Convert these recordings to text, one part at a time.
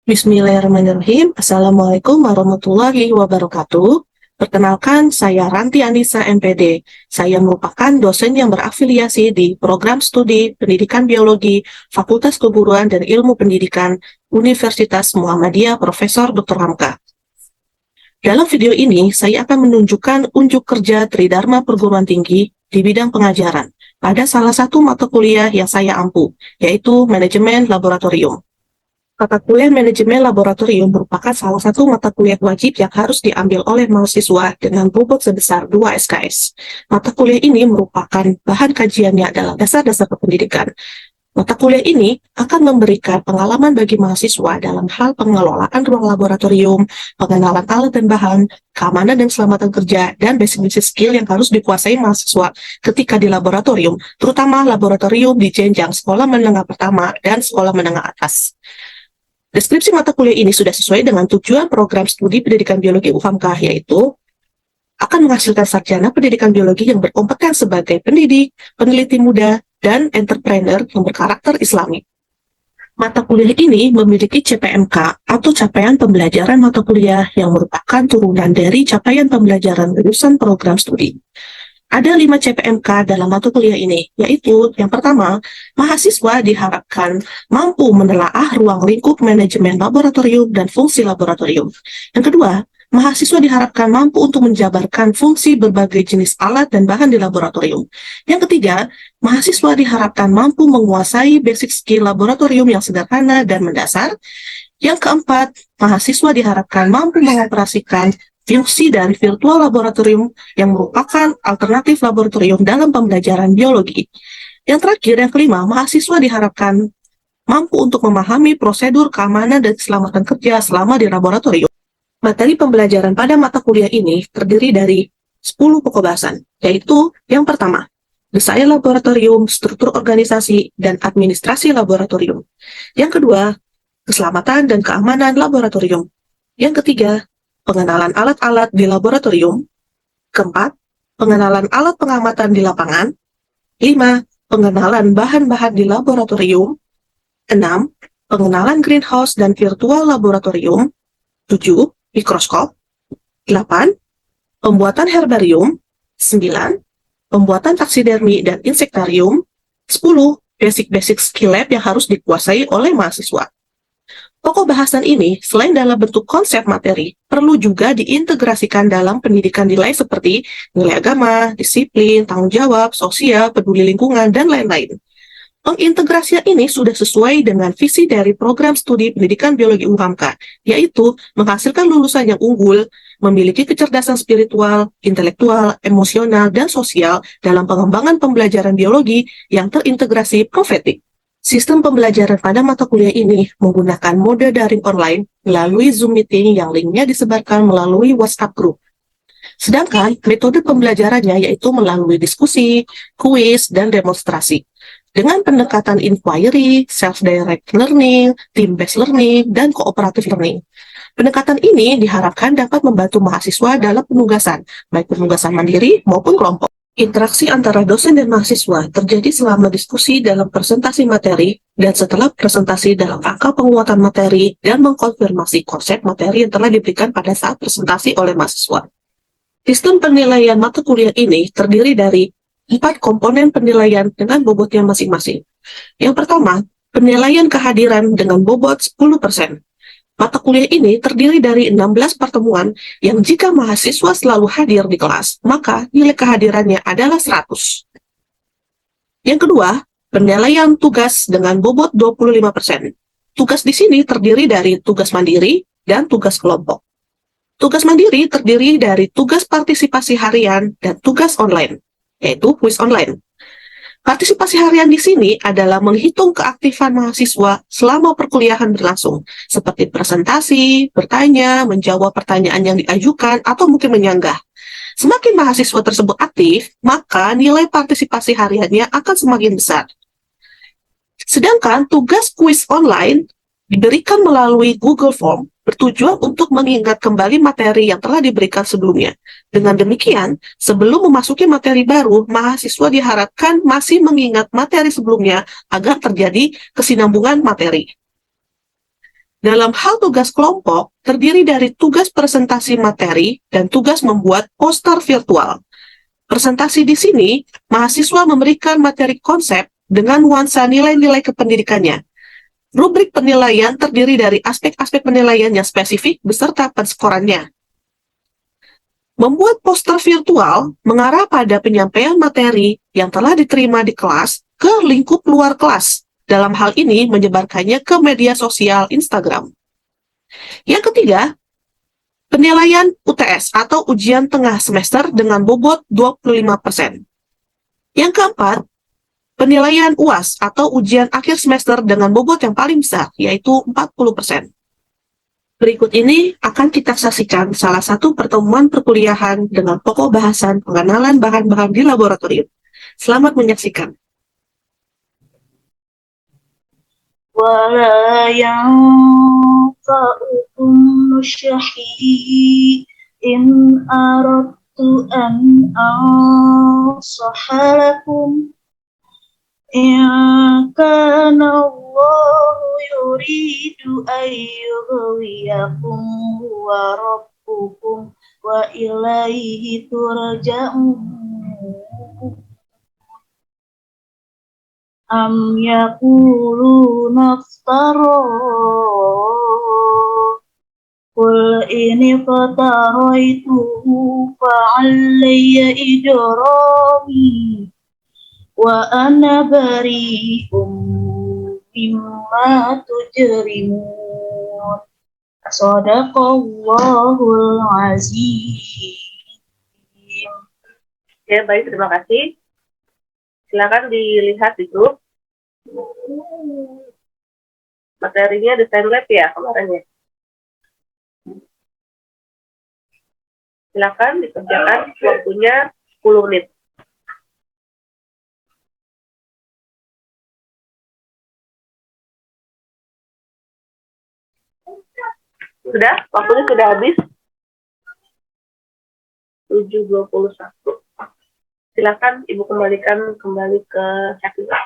Bismillahirrahmanirrahim. Assalamualaikum warahmatullahi wabarakatuh. Perkenalkan, saya Ranti Anissa MPD. Saya merupakan dosen yang berafiliasi di Program Studi Pendidikan Biologi Fakultas Keguruan dan Ilmu Pendidikan Universitas Muhammadiyah Profesor Dr. Hamka. Dalam video ini, saya akan menunjukkan unjuk kerja Tridharma Perguruan Tinggi di bidang pengajaran pada salah satu mata kuliah yang saya ampu, yaitu Manajemen Laboratorium. Mata kuliah manajemen laboratorium merupakan salah satu mata kuliah wajib yang harus diambil oleh mahasiswa dengan bobot sebesar 2 SKS. Mata kuliah ini merupakan bahan kajiannya adalah dasar-dasar kependidikan. Mata kuliah ini akan memberikan pengalaman bagi mahasiswa dalam hal pengelolaan ruang laboratorium, pengenalan alat dan bahan, keamanan dan keselamatan kerja, dan basic-basic skill yang harus dikuasai mahasiswa ketika di laboratorium, terutama laboratorium di jenjang sekolah menengah pertama dan sekolah menengah atas. Deskripsi mata kuliah ini sudah sesuai dengan tujuan program studi pendidikan biologi UHAMKA, yaitu akan menghasilkan sarjana pendidikan biologi yang berkompeten sebagai pendidik, peneliti muda, dan entrepreneur yang berkarakter Islami. Mata kuliah ini memiliki CPMK atau capaian pembelajaran mata kuliah yang merupakan turunan dari capaian pembelajaran lulusan program studi. Ada 5 CPMK dalam mata kuliah ini, yaitu yang pertama, mahasiswa diharapkan mampu menelaah ruang lingkup manajemen laboratorium dan fungsi laboratorium. Yang kedua, mahasiswa diharapkan mampu untuk menjabarkan fungsi berbagai jenis alat dan bahan di laboratorium. Yang ketiga, mahasiswa diharapkan mampu menguasai basic skill laboratorium yang sederhana dan mendasar. Yang keempat, mahasiswa diharapkan mampu mengoperasikan fungsi dari virtual laboratorium yang merupakan alternatif laboratorium dalam pembelajaran biologi. Yang terakhir, yang kelima, mahasiswa diharapkan mampu untuk memahami prosedur keamanan dan keselamatan kerja selama di laboratorium. Materi pembelajaran pada mata kuliah ini terdiri dari 10 pokok bahasan, yaitu yang pertama, desain laboratorium, struktur organisasi, dan administrasi laboratorium. Yang kedua, keselamatan dan keamanan laboratorium. Yang ketiga, pengenalan alat-alat di laboratorium. Keempat, pengenalan alat pengamatan di lapangan. 5. Pengenalan bahan-bahan di laboratorium. 6. Pengenalan greenhouse dan virtual laboratorium. 7. Mikroskop. 8. Pembuatan herbarium. 9. Pembuatan taksidermi dan insektarium. 10. Basic-basic skill lab yang harus dikuasai oleh mahasiswa. Pokok bahasan ini, selain dalam bentuk konsep materi, perlu juga diintegrasikan dalam pendidikan nilai seperti nilai agama, disiplin, tanggung jawab, sosial, peduli lingkungan, dan lain-lain. Pengintegrasian ini sudah sesuai dengan visi dari program studi pendidikan biologi UHAMKA, yaitu menghasilkan lulusan yang unggul, memiliki kecerdasan spiritual, intelektual, emosional, dan sosial dalam pengembangan pembelajaran biologi yang terintegrasi profetik. Sistem pembelajaran pada mata kuliah ini menggunakan mode daring online melalui Zoom Meeting yang linknya disebarkan melalui WhatsApp Group. Sedangkan metode pembelajarannya yaitu melalui diskusi, kuis, dan demonstrasi. Dengan pendekatan inquiry, self-direct learning, team-based learning, dan cooperative learning. Pendekatan ini diharapkan dapat membantu mahasiswa dalam penugasan, baik penugasan mandiri maupun kelompok. Interaksi antara dosen dan mahasiswa terjadi selama diskusi dalam presentasi materi dan setelah presentasi dalam rangka penguatan materi dan mengkonfirmasi konsep materi yang telah diberikan pada saat presentasi oleh mahasiswa. Sistem penilaian mata kuliah ini terdiri dari 4 komponen penilaian dengan bobotnya masing-masing. Yang pertama, penilaian kehadiran dengan bobot 10%. Mata kuliah ini terdiri dari 16 pertemuan yang jika mahasiswa selalu hadir di kelas, maka nilai kehadirannya adalah 100. Yang kedua, penilaian tugas dengan bobot 25%. Tugas di sini terdiri dari tugas mandiri dan tugas kelompok. Tugas mandiri terdiri dari tugas partisipasi harian dan tugas online, yaitu kuis online. Partisipasi harian di sini adalah menghitung keaktifan mahasiswa selama perkuliahan berlangsung, seperti presentasi, bertanya, menjawab pertanyaan yang diajukan, atau mungkin menyanggah. Semakin mahasiswa tersebut aktif, maka nilai partisipasi hariannya akan semakin besar. Sedangkan tugas kuis online diberikan melalui Google Form, bertujuan untuk mengingat kembali materi yang telah diberikan sebelumnya. Dengan demikian, sebelum memasuki materi baru, mahasiswa diharapkan masih mengingat materi sebelumnya agar terjadi kesinambungan materi. Dalam hal tugas kelompok, terdiri dari tugas presentasi materi dan tugas membuat poster virtual. Presentasi di sini, mahasiswa memberikan materi konsep dengan nuansa nilai-nilai kependidikannya. Rubrik penilaian terdiri dari aspek-aspek penilaian yang spesifik beserta penskorannya. Membuat poster virtual mengarah pada penyampaian materi yang telah diterima di kelas ke lingkup luar kelas. Dalam hal ini, menyebarkannya ke media sosial Instagram. Yang ketiga, penilaian UTS atau ujian tengah semester dengan bobot 25%. Yang keempat, penilaian UAS atau ujian akhir semester dengan bobot yang paling besar, yaitu 40%. Berikut ini akan kita saksikan salah satu pertemuan perkuliahan dengan pokok bahasan pengenalan bahan-bahan di laboratorium. Selamat menyaksikan. ولا ينفعكم نصحي إن أردت أن أنصح لكم إن كان الله يريد أن يغويكم هو ربكم وإليه ترجعون أم يقولون افتراه قل إن افتريته فعلي إجرامي وأنا بريء مما تجرمون صدق الله العظيم. Ya, baik, terima kasih. Silakan dilihat di grup. Materinya desain lab ya kemarin ya. Silakan dikerjakan, waktunya 10 menit. Sudah? Waktunya sudah habis? 7:21. Silakan Ibu kembalikan kembali ke Syakira.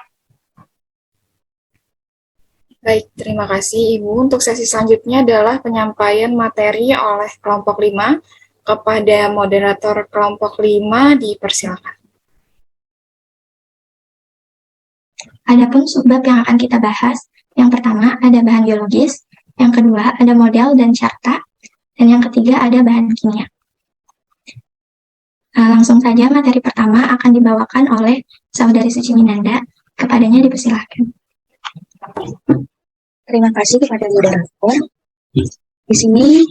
Baik, terima kasih Ibu. Untuk sesi selanjutnya adalah penyampaian materi oleh kelompok 5. Kepada moderator kelompok 5 dipersilakan. Adapun subbab yang akan kita bahas, yang pertama ada bahan biologis, yang kedua ada model dan carta, dan yang ketiga ada bahan kimia. Langsung saja materi pertama akan dibawakan oleh Saudari Suci Minanda. Kepadanya dipersilahkan. Terima kasih kepada moderator. Di sini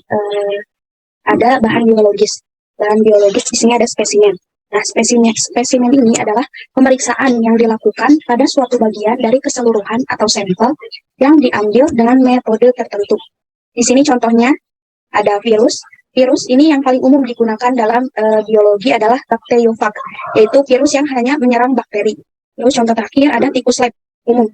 ada bahan biologis. Bahan biologis di sini ada spesimen. Nah, spesimen ini adalah pemeriksaan yang dilakukan pada suatu bagian dari keseluruhan atau sampel yang diambil dengan metode tertentu. Di sini contohnya ada virus. Virus ini yang paling umum digunakan dalam biologi adalah bakteriofag, yaitu virus yang hanya menyerang bakteri. Terus contoh terakhir ada tikus lab umum.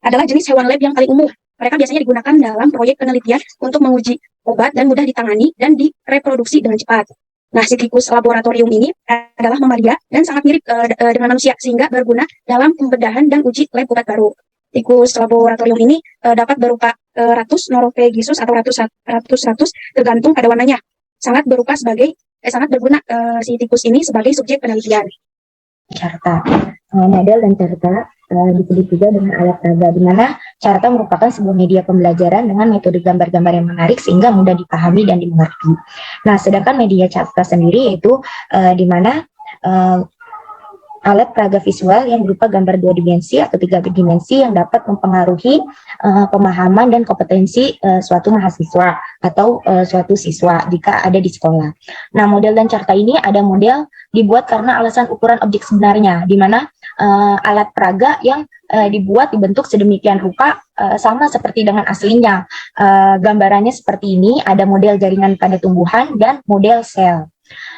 Adalah jenis hewan lab yang paling umum. Mereka biasanya digunakan dalam proyek penelitian untuk menguji obat dan mudah ditangani dan direproduksi dengan cepat. Nah, si tikus laboratorium ini adalah mamalia dan sangat mirip dengan manusia, sehingga berguna dalam pembedahan dan uji lab obat baru. Tikus laboratorium ini dapat berupa ratus norvegisus atau ratus tergantung pada warnanya. Sangat berguna si tikus ini sebagai subjek penelitian. Carta, model dan carta disebut juga dengan alat peraga, di mana carta merupakan sebuah media pembelajaran dengan metode gambar-gambar yang menarik sehingga mudah dipahami dan dimengerti. Nah, sedangkan media carta sendiri yaitu di mana alat peraga visual yang berupa gambar 2 dimensi atau 3 dimensi yang dapat mempengaruhi pemahaman dan kompetensi suatu mahasiswa atau suatu siswa jika ada di sekolah. Nah, model dan carta ini ada model dibuat karena alasan ukuran objek sebenarnya, di mana alat peraga yang dibentuk sedemikian rupa sama seperti dengan aslinya. Gambarannya seperti ini, ada model jaringan pada tumbuhan dan model sel.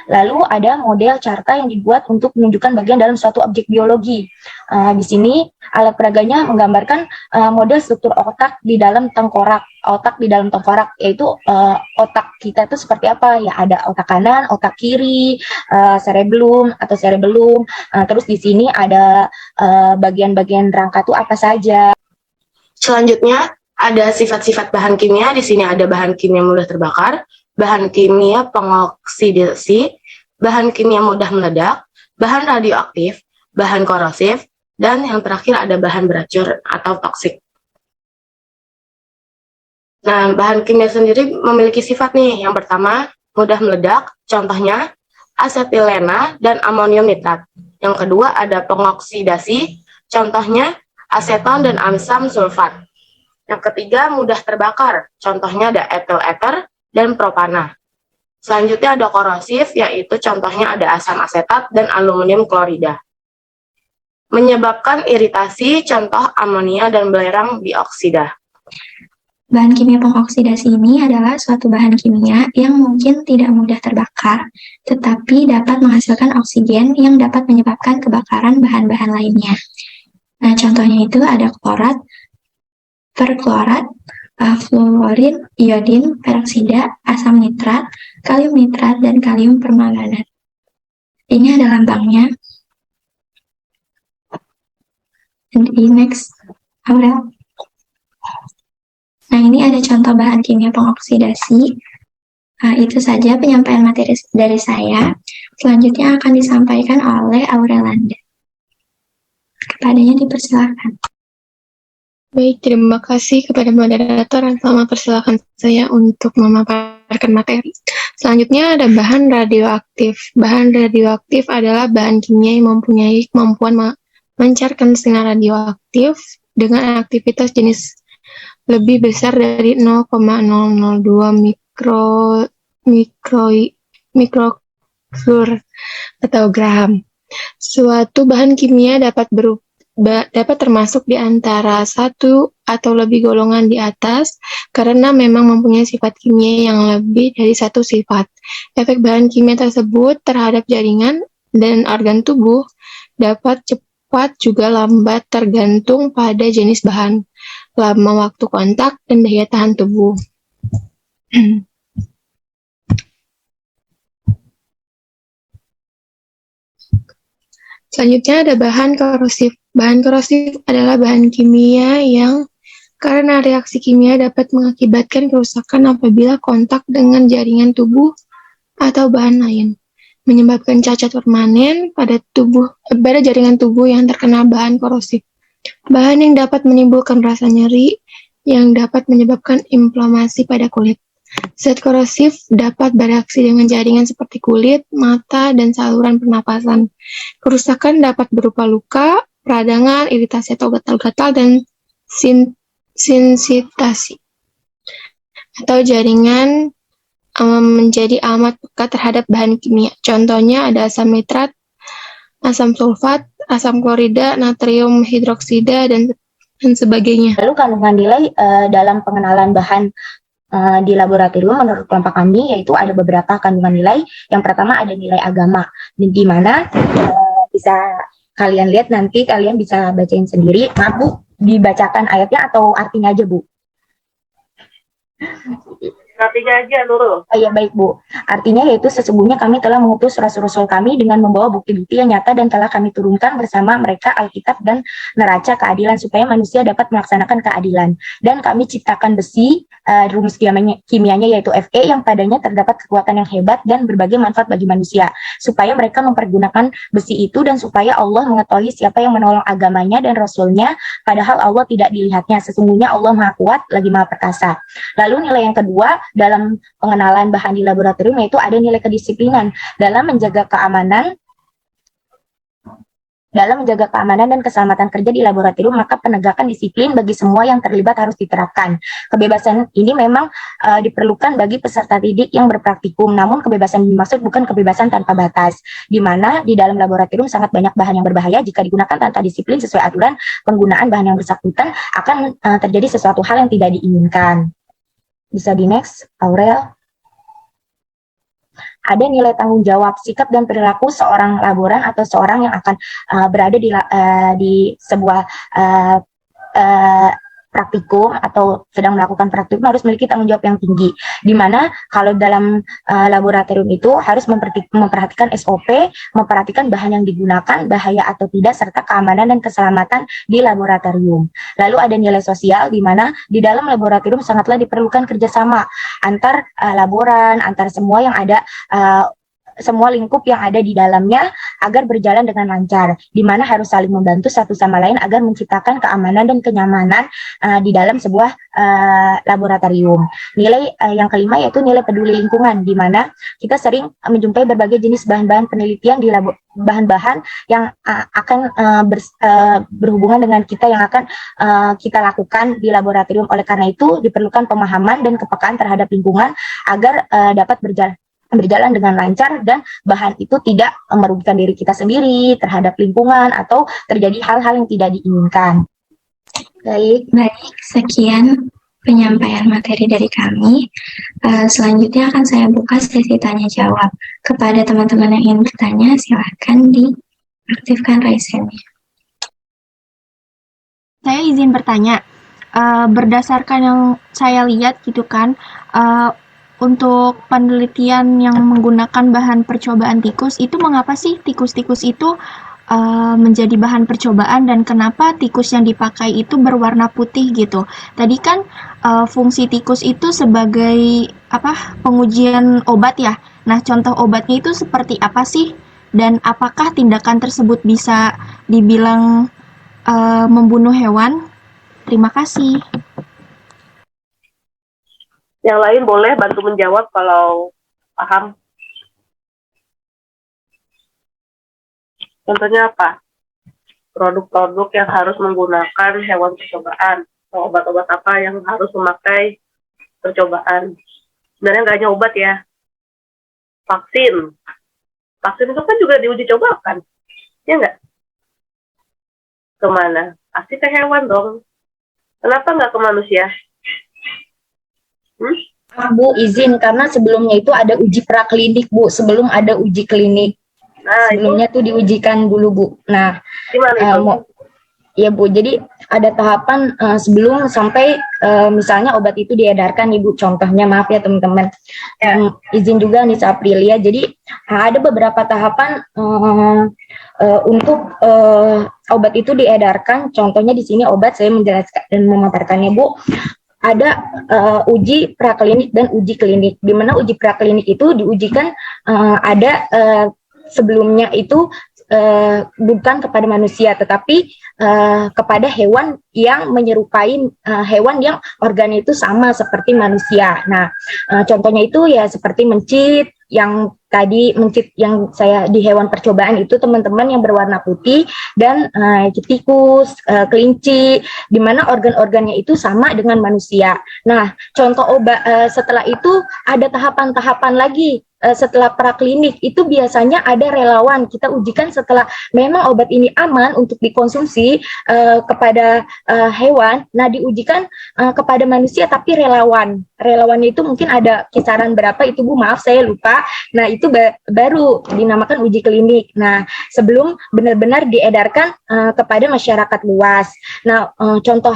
Lalu ada model carta yang dibuat untuk menunjukkan bagian dalam suatu objek biologi. Di sini alat peraganya menggambarkan model struktur otak di dalam tengkorak. Otak di dalam tengkorak, yaitu otak kita itu seperti apa? Ya, ada otak kanan, otak kiri, cerebellum. Terus di sini ada bagian-bagian rangka itu apa saja. Selanjutnya Ada sifat-sifat bahan kimia. Di sini ada bahan kimia mudah terbakar, bahan kimia pengoksidasi, bahan kimia mudah meledak, bahan radioaktif, bahan korosif, dan yang terakhir ada bahan beracun atau toksik. Nah, bahan kimia sendiri memiliki sifat nih. Yang pertama, mudah meledak, contohnya asetilena dan amonium nitrat. Yang kedua, ada pengoksidasi, contohnya aseton dan asam sulfat. Yang ketiga, mudah terbakar, contohnya ada etil eter dan propana. Selanjutnya ada korosif, yaitu contohnya ada asam asetat dan aluminium klorida. Menyebabkan iritasi, contoh amonia dan belerang dioksida. Bahan kimia pengoksidasi ini adalah suatu bahan kimia yang mungkin tidak mudah terbakar, tetapi dapat menghasilkan oksigen yang dapat menyebabkan kebakaran bahan-bahan lainnya. Nah, contohnya itu ada klorat, perklorat, fluorin, iodin, peroksida, asam nitrat, kalium nitrat, dan kalium permanganat. Ini ada lambangnya. And the next, Aurel. Nah, ini ada contoh bahan kimia pengoksidasi. Itu saja penyampaian materi dari saya. Selanjutnya akan disampaikan oleh Aurelanda. Kepadanya dipersilakan. Baik, terima kasih kepada moderator yang telah mempersilahkan saya untuk memaparkan materi. Selanjutnya ada bahan radioaktif. Bahan radioaktif adalah bahan kimia yang mempunyai kemampuan memancarkan sinar radioaktif dengan aktivitas jenis lebih besar dari 0,002 mikrojoule atau gram. Suatu bahan kimia dapat termasuk di antara satu atau lebih golongan di atas karena memang mempunyai sifat kimia yang lebih dari satu sifat. Efek bahan kimia tersebut terhadap jaringan dan organ tubuh dapat cepat juga lambat tergantung pada jenis bahan, lama waktu kontak, dan daya tahan tubuh. Selanjutnya ada bahan korosif. Bahan korosif adalah bahan kimia yang karena reaksi kimia dapat mengakibatkan kerusakan apabila kontak dengan jaringan tubuh atau bahan lain, menyebabkan cacat permanen pada jaringan tubuh yang terkena bahan korosif. Bahan yang dapat menimbulkan rasa nyeri yang dapat menyebabkan inflamasi pada kulit. Zat korosif dapat bereaksi dengan jaringan seperti kulit, mata, dan saluran pernapasan. Kerusakan dapat berupa luka, peradangan, iritasi atau gatal-gatal, dan sensitasi atau jaringan menjadi amat peka terhadap bahan kimia. Contohnya ada asam nitrat, asam sulfat, asam klorida, natrium hidroksida, dan sebagainya. Lalu kandungan nilai dalam pengenalan bahan di laboratorium menurut kelompok kami yaitu ada beberapa kandungan nilai. Yang pertama ada nilai agama, di mana bisa kalian lihat, nanti kalian bisa bacain sendiri. Maaf Bu, dibacakan ayatnya atau artinya aja Bu? Artinya aja, Nurul. Oh iya, baik Bu. Artinya yaitu sesungguhnya kami telah mengutus rasul-rasul kami dengan membawa bukti-bukti yang nyata dan telah kami turunkan bersama mereka Alkitab dan neraca keadilan supaya manusia dapat melaksanakan keadilan. Dan kami ciptakan besi, rumus kimianya yaitu Fe yang padanya terdapat kekuatan yang hebat dan berbagai manfaat bagi manusia. Supaya mereka mempergunakan besi itu dan supaya Allah mengetahui siapa yang menolong agamanya dan rasulnya padahal Allah tidak dilihatnya. Sesungguhnya Allah Maha Kuat lagi Maha Perkasa. Lalu nilai yang kedua dalam pengenalan bahan di laboratorium yaitu ada nilai kedisiplinan dalam menjaga keamanan dan keselamatan kerja di laboratorium, maka penegakan disiplin bagi semua yang terlibat harus diterapkan. Kebebasan ini memang diperlukan bagi peserta didik yang berpraktikum, namun kebebasan dimaksud bukan kebebasan tanpa batas, di mana di dalam laboratorium sangat banyak bahan yang berbahaya jika digunakan tanpa disiplin sesuai aturan penggunaan bahan yang bersangkutan akan terjadi sesuatu hal yang tidak diinginkan. Bisa di next, Aurel. Ada nilai tanggung jawab, sikap dan perilaku seorang laboran atau seorang yang akan berada di sebuah praktikum atau sedang melakukan praktikum harus memiliki tanggung jawab yang tinggi. Di mana kalau dalam laboratorium itu harus memperhatikan SOP, memperhatikan bahan yang digunakan, bahaya atau tidak, serta keamanan dan keselamatan di laboratorium. Lalu ada nilai sosial, di mana di dalam laboratorium sangatlah diperlukan kerjasama antar laboran, antar semua yang ada, semua lingkup yang ada di dalamnya agar berjalan dengan lancar, di mana harus saling membantu satu sama lain agar menciptakan keamanan dan kenyamanan di dalam sebuah laboratorium. Nilai yang kelima yaitu nilai peduli lingkungan, di mana kita sering menjumpai berbagai jenis bahan-bahan penelitian di bahan-bahan yang akan berhubungan dengan kita yang akan kita lakukan di laboratorium. Oleh karena itu diperlukan pemahaman dan kepekaan terhadap lingkungan agar dapat berjalan dengan lancar dan bahan itu tidak merugikan diri kita sendiri terhadap lingkungan atau terjadi hal-hal yang tidak diinginkan. Baik, Sekian penyampaian materi dari kami. Selanjutnya akan saya buka sesi tanya jawab. Kepada teman-teman yang ingin bertanya, silakan diaktifkan raise hand-nya. Saya izin bertanya, berdasarkan yang saya lihat gitu kan, untuk penelitian yang menggunakan bahan percobaan tikus, itu mengapa sih tikus-tikus itu menjadi bahan percobaan dan kenapa tikus yang dipakai itu berwarna putih gitu? Tadi kan fungsi tikus itu sebagai pengujian obat ya. Nah, contoh obatnya itu seperti apa sih? Dan apakah tindakan tersebut bisa dibilang membunuh hewan? Terima kasih. Yang lain boleh bantu menjawab kalau paham. Contohnya apa? Produk-produk yang harus menggunakan hewan percobaan. Atau obat-obat apa yang harus memakai percobaan. Sebenarnya nggak hanya obat ya. Vaksin. Vaksin itu kan juga diuji cobakan. Ya nggak? Kemana? Pasti ke hewan dong. Kenapa nggak ke manusia? Bu, izin, karena sebelumnya itu ada uji praklinik, Bu. Sebelum ada uji klinik. Nah, sebelumnya tuh diujikan dulu, Bu. Nah, gimana itu? Ya, Bu. Jadi ada tahapan sebelum sampai misalnya obat itu diedarkan, Ibu. Contohnya, maaf ya teman-teman. Izin juga Nisa Aprilia. Jadi ada beberapa tahapan untuk obat itu diedarkan. Contohnya di sini obat, saya menjelaskan dan memaparkannya, Bu. Ada uji praklinik dan uji klinik. Di mana uji praklinik itu diujikan ada sebelumnya itu bukan kepada manusia, tetapi kepada hewan yang menyerupai hewan yang organnya itu sama seperti manusia. Nah, contohnya itu ya seperti mencit, yang tadi mencit yang saya di hewan percobaan itu teman-teman yang berwarna putih, dan tikus, kelinci, di mana organ-organnya itu sama dengan manusia. Nah, contoh obat setelah itu ada tahapan-tahapan lagi. Setelah praklinik itu biasanya ada relawan, kita ujikan setelah memang obat ini aman untuk dikonsumsi kepada hewan. Nah, diujikan kepada manusia tapi relawannya itu mungkin ada kisaran berapa itu, Bu, maaf saya lupa. Nah, itu baru dinamakan uji klinik. Nah, sebelum benar-benar diedarkan kepada masyarakat luas. Nah, contoh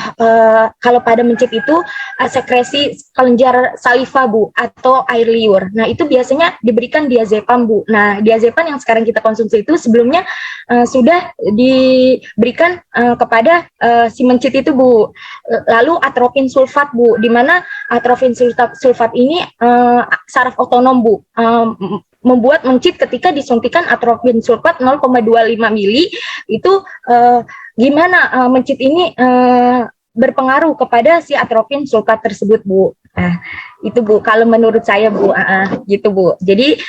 kalau pada mencit itu sekresi kelenjar saliva, Bu, atau air liur. Nah, itu biasanya diberikan diazepam, Bu. Nah, diazepam yang sekarang kita konsumsi itu sebelumnya sudah diberikan kepada si mencit itu, Bu. Lalu atropin sulfat, Bu, di mana atropin sulfat ini saraf otonom, Bu. Membuat mencit ketika disuntikan atropin sulfat 0,25 mili itu gimana mencit ini berpengaruh kepada si atropin sulfat tersebut, Bu. Nah, itu, Bu, kalau menurut saya, Bu, gitu, Bu. Jadi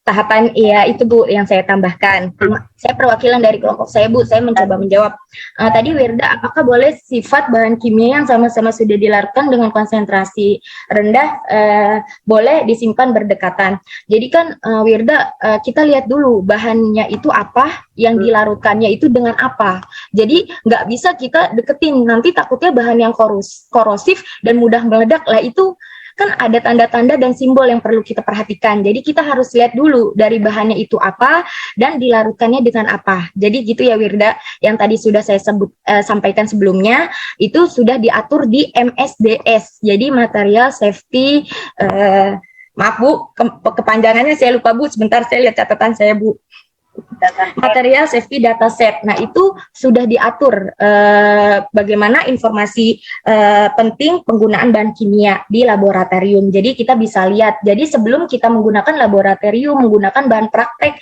tahapan ya itu, Bu, yang saya tambahkan. Saya perwakilan dari kelompok saya, Bu. Saya mencoba menjawab. Tadi Wirda, apakah boleh sifat bahan kimia yang sama-sama sudah dilarutkan dengan konsentrasi rendah boleh disimpan berdekatan? Jadi kan Wirda, kita lihat dulu bahannya itu apa, yang dilarutkannya itu dengan apa. Jadi nggak bisa kita deketin, nanti takutnya bahan yang korosif dan mudah meledak lah, itu kan ada tanda-tanda dan simbol yang perlu kita perhatikan. Jadi kita harus lihat dulu dari bahannya itu apa dan dilarutkannya dengan apa. Jadi gitu ya Wirda, yang tadi sudah saya sampaikan sebelumnya, itu sudah diatur di MSDS. Jadi material safety, maaf Bu, kepanjangannya saya lupa Bu, sebentar saya lihat catatan saya Bu. Material safety data set. Nah, itu sudah diatur bagaimana informasi penting penggunaan bahan kimia di laboratorium. Jadi kita bisa lihat. Jadi sebelum kita menggunakan laboratorium, menggunakan bahan praktek,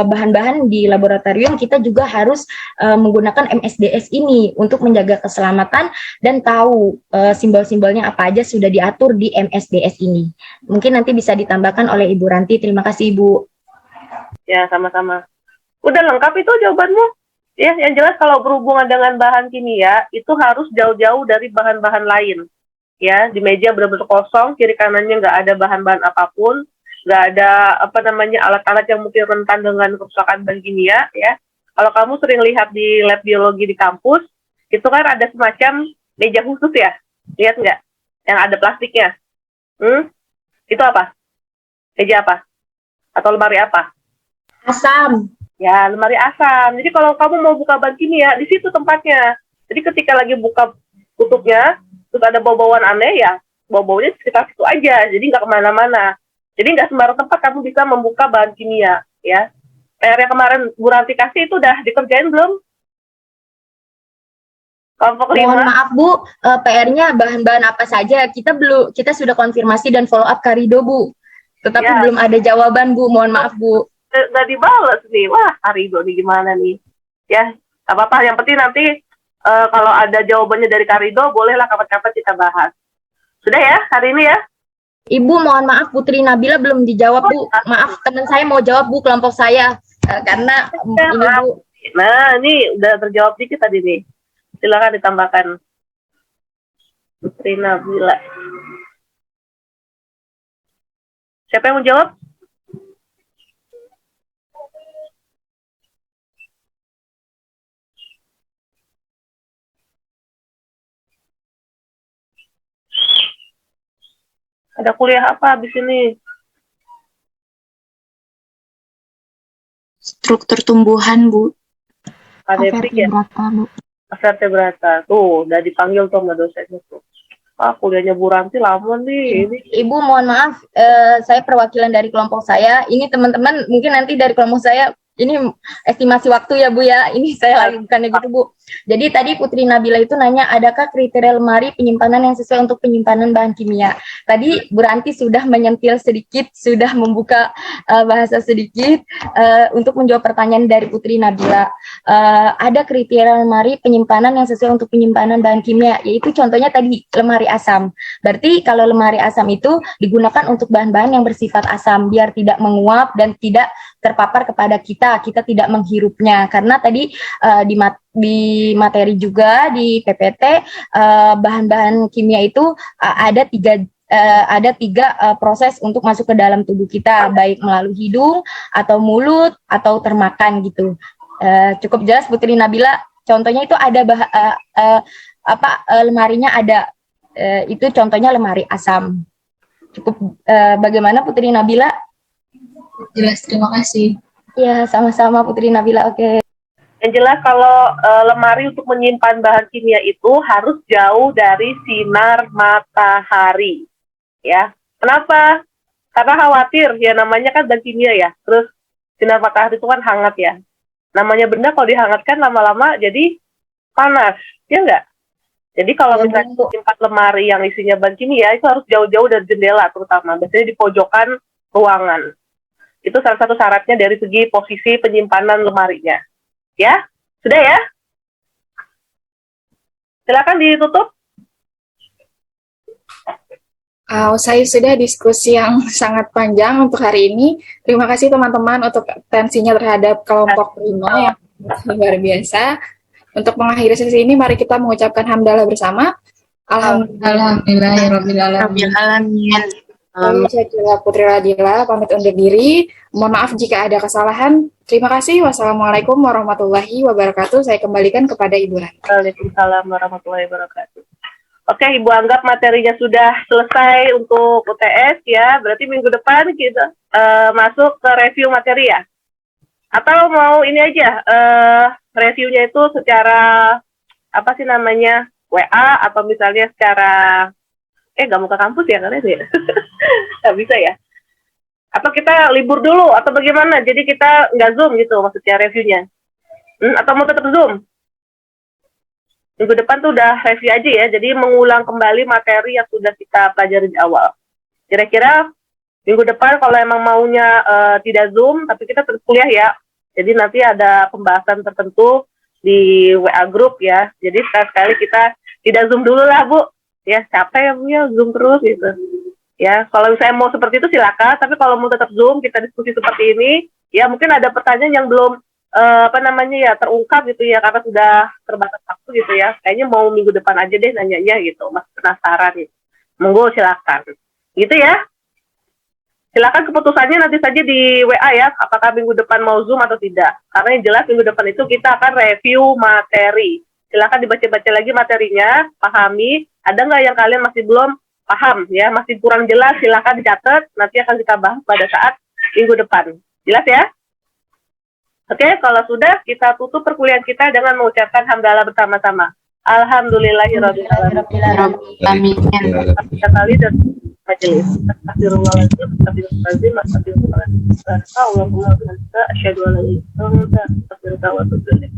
bahan-bahan di laboratorium, kita juga harus menggunakan MSDS ini untuk menjaga keselamatan dan tahu simbol-simbolnya apa aja sudah diatur di MSDS ini. Mungkin nanti bisa ditambahkan oleh Ibu Ranti. Terima kasih Ibu. Ya, sama-sama. Udah lengkap itu jawabanmu? Ya, yang jelas kalau berhubungan dengan bahan kimia, itu harus jauh-jauh dari bahan-bahan lain. Ya, di meja benar-benar kosong, kiri kanannya nggak ada bahan-bahan apapun, nggak ada alat-alat yang mungkin rentan dengan kerusakan bahan kimia. Ya, kalau kamu sering lihat di lab biologi di kampus, itu kan ada semacam meja khusus ya, lihat nggak? Yang ada plastiknya. Itu apa? Meja apa? Atau lemari apa? Asam. Ya, lemari asam. Jadi kalau kamu mau buka bahan kimia, di situ tempatnya. Jadi ketika lagi buka tutupnya, terus ada bau-bauan aneh ya, bau-baunya sekitar situ aja. Jadi nggak kemana-mana. Jadi nggak sembarang tempat kamu bisa membuka bahan kimia. Ya, PR yang kemarin Bu Ranti kasih itu udah dikerjain belum? Kelompok 5. Mohon maaf Bu, PR-nya bahan-bahan apa saja? Kita sudah konfirmasi dan follow up Karido Bu. Tetapi Ya, belum ada jawaban Bu. Mohon maaf Bu. nggak dibalas nih. Wah, Karido nih gimana nih? Ya, apa-apa. Yang penting nanti kalau ada jawabannya dari Karido, bolehlah kapan-kapan kita bahas. Sudah ya, hari ini ya? Ibu, mohon maaf Putri Nabila belum dijawab Bu. Maaf, teman saya mau jawab Bu, kelompok saya. Karena ini Bu. Nah, ini udah terjawab dikit tadi nih. Silakan ditambahkan. Putri Nabila. Siapa yang mau jawab? Ada kuliah apa habis ini? Struktur tumbuhan, Bu. Adeptik ya? Vertebrata, Bu. Vertebrata. Tuh, udah dipanggil tuh sama dosennya tuh. Ah, kuliahnya Bu Ranti lama nih. Ini. Ibu, mohon maaf, saya perwakilan dari kelompok saya. Ini teman-teman mungkin nanti dari kelompok saya, ini estimasi waktu ya Bu ya. Ini saya lagi bukannya gitu Bu. Jadi tadi Putri Nabila itu nanya, adakah kriteria lemari penyimpanan yang sesuai untuk penyimpanan bahan kimia? Tadi Bu Ranti sudah menyentil sedikit, sudah membuka bahasa sedikit untuk menjawab pertanyaan dari Putri Nabila. Ada kriteria lemari penyimpanan yang sesuai untuk penyimpanan bahan kimia, yaitu contohnya tadi lemari asam. Berarti kalau lemari asam itu digunakan untuk bahan-bahan yang bersifat asam, biar tidak menguap dan tidak terpapar kepada kita tidak menghirupnya. Karena tadi di materi juga di PPT bahan-bahan kimia itu ada tiga proses untuk masuk ke dalam tubuh kita, baik melalui hidung atau mulut atau termakan gitu. Cukup jelas Putri Nabila. Contohnya itu ada lemarinya ada, itu contohnya lemari asam. Cukup bagaimana Putri Nabila? Jelas, terima kasih. Ya, sama-sama Putri Nabila. Oke. Yang jelas kalau lemari untuk menyimpan bahan kimia itu harus jauh dari sinar matahari. Ya. Kenapa? Karena khawatir, ya namanya kan bahan kimia ya. Terus sinar matahari itu kan hangat ya. Namanya benda kalau dihangatkan lama-lama jadi panas, ya enggak? Jadi kalau misalnya menyimpan lemari yang isinya bahan kimia itu harus jauh-jauh dari jendela terutama. Biasanya di pojokan ruangan. Itu salah satu syaratnya dari segi posisi penyimpanan lemarinya. Ya, sudah ya? Silakan ditutup. Saya sudah diskusi yang sangat panjang untuk hari ini. Terima kasih teman-teman untuk atensinya terhadap kelompok 5 yang luar biasa. Untuk mengakhiri sesi ini, mari kita mengucapkan hamdalah bersama. Alhamdulillahirrahmanirrahim. Saya Putri Radila, pamit undur diri. Mohon maaf jika ada kesalahan. Terima kasih. Wassalamualaikum warahmatullahi wabarakatuh. Saya kembalikan kepada Ibu Ranti. Waalaikumsalam warahmatullahi wabarakatuh. Oke, Ibu anggap materinya sudah selesai untuk UTS ya. Berarti minggu depan kita masuk ke review materi ya. Atau mau ini aja, reviewnya itu secara apa sih namanya, WA atau misalnya secara nggak mau ke kampus ya kalian ya? Nggak bisa ya? Atau kita libur dulu atau bagaimana? Jadi kita nggak Zoom gitu maksudnya reviewnya. Atau mau tetap Zoom? Minggu depan tuh udah review aja ya, jadi mengulang kembali materi yang sudah kita pelajari di awal. Kira-kira minggu depan kalau emang maunya tidak Zoom, tapi kita tetap kuliah ya. Jadi nanti ada pembahasan tertentu di WA group ya. Jadi sekali-sekali kita tidak Zoom dulu lah Bu. Ya capek ya Bu ya, Zoom terus gitu. Ya kalau misalnya mau seperti itu silakan, tapi kalau mau tetap Zoom kita diskusi seperti ini, ya mungkin ada pertanyaan yang belum terungkap gitu ya, karena sudah terbatas waktu gitu ya. Kayaknya mau minggu depan aja deh nanyanya gitu, masih penasaran gitu. Monggo silakan. Gitu ya. Silakan keputusannya nanti saja di WA ya, apakah minggu depan mau Zoom atau tidak. Karena yang jelas minggu depan itu kita akan review materi. Silakan dibaca-baca lagi materinya, pahami. Ada nggak yang kalian masih belum paham ya, masih kurang jelas, silakan dicatat. Nanti akan kita bahas pada saat minggu depan. Jelas ya? Oke, kalau sudah, kita tutup perkuliahan kita dengan mengucapkan hamdalah bersama-sama. Alhamdulillahirabbil alamin. Sekali dan majelis. Astagfirullahaladzim, astagfirullahaladzim, astagfirullahaladzim. Allahumma asyhadu an la ilaha illa anta, astaghfiruka wa atubu ilaik.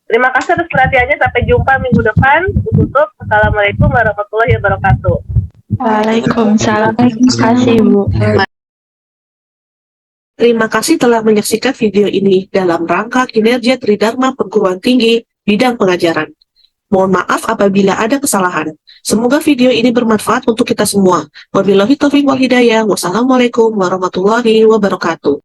Terima kasih atas perhatiannya. Sampai jumpa minggu depan. Tutup. Assalamualaikum warahmatullahi wabarakatuh. Waalaikumsalam. Terima kasih, Bu. Terima kasih telah menyaksikan video ini dalam rangka kinerja Tridharma Perguruan Tinggi bidang pengajaran. Mohon maaf apabila ada kesalahan. Semoga video ini bermanfaat untuk kita semua. Wabillahi taufiq wal hidayah. Wassalamualaikum warahmatullahi wabarakatuh.